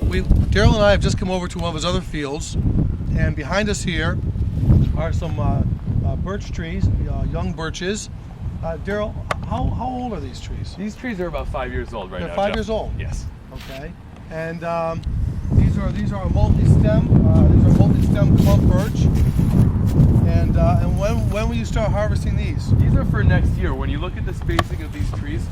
Darryl and I have just come over to one of his other fields, and behind us here are some birch trees, young birches. Darryl, how old are these trees? These trees are about 5 years old right now. They're 5 years old? Yes. Okay. And these are a multi-stem. These are multi-stem clump birch. And when will you start harvesting these? These are for next year. When you look at the spacing of these trees,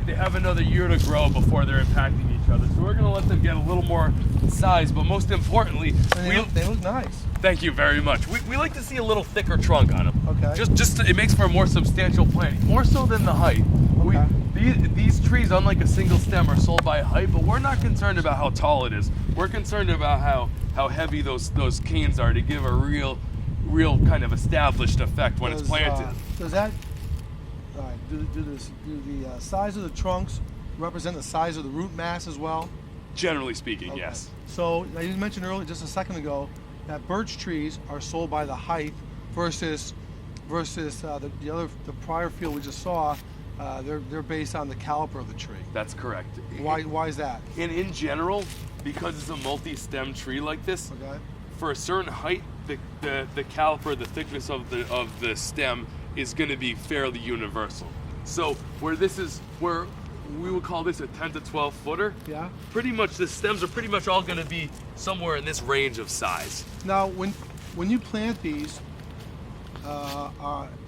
they have another year to grow before they're impacting each other. So we're going to let them get a little more size, but most importantly, they look nice. Thank you very much. We like to see a little thicker trunk on them. Okay. It makes for a more substantial plant, more so than the height. Okay. These trees, unlike a single stem, are sold by height, but we're not concerned about how tall it is. We're concerned about how heavy those canes are to give a real kind of established effect when it's planted. Does that? All right. Do the size of the trunks represent the size of the root mass as well? Generally speaking, Okay. yes. So now you mentioned earlier, just a second ago, that birch trees are sold by the height versus the prior field we just saw. They're based on the caliper of the tree. That's correct. Why is that? And in general, because it's a multi-stem tree like this, Okay. for a certain height, the caliper, the thickness of the stem is going to be fairly universal. So where we would call this a 10 to 12 footer. Yeah. Pretty much the stems are pretty much all going to be somewhere in this range of size. Now, when you plant these,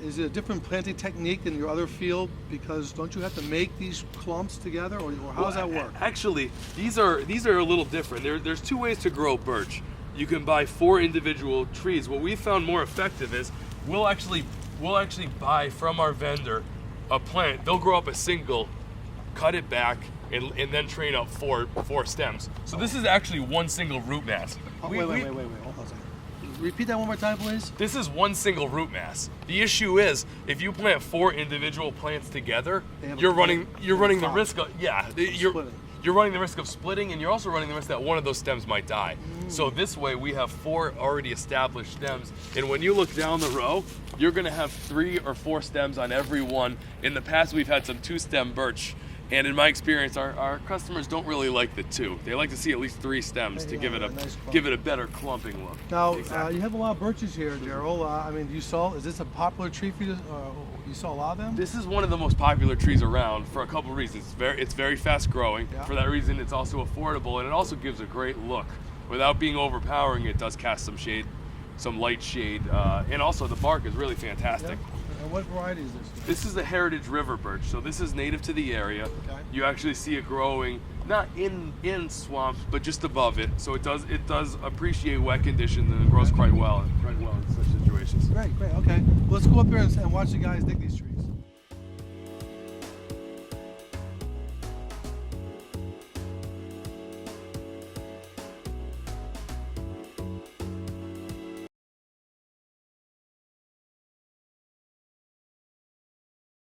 is it a different planting technique than your other field? Because don't you have to make these clumps together, or how does that work? Actually, these are a little different. There's two ways to grow birch. You can buy 4 individual trees. What we found more effective is we'll actually buy from our vendor a plant. They'll grow up a single, cut it back, and then train up four stems. So this is actually one single root mass. Wait. Hold on a second. Repeat that one more time, please. This is one single root mass. The issue is, if you plant 4 individual plants together, you're running the risk of you're running the risk of splitting, and you're also running the risk that one of those stems might die. So this way, we have 4 already established stems, and when you look down the row, you're going to have 3 or 4 stems on every one. In the past, we've had some 2-stem birch. And in my experience, our customers don't really like the 2. They like to see at least 3 stems to give it a better clumping look. Now, Exactly. you have a lot of birches here, Darryl. Is this a popular tree for you? You saw a lot of them? This is one of the most popular trees around for a couple of reasons. It's very fast growing. Yeah. For that reason, it's also affordable, and it also gives a great look. Without being overpowering, it does cast some shade, some light shade, and also the bark is really fantastic. Yeah. And what variety is this? This is a heritage river birch, so this is native to the area. Okay. You actually see it growing not in swamps, but just above it. So it does appreciate wet conditions, and it grows quite well in such situations. Great. Okay. Let's go up here and watch the guys dig these trees.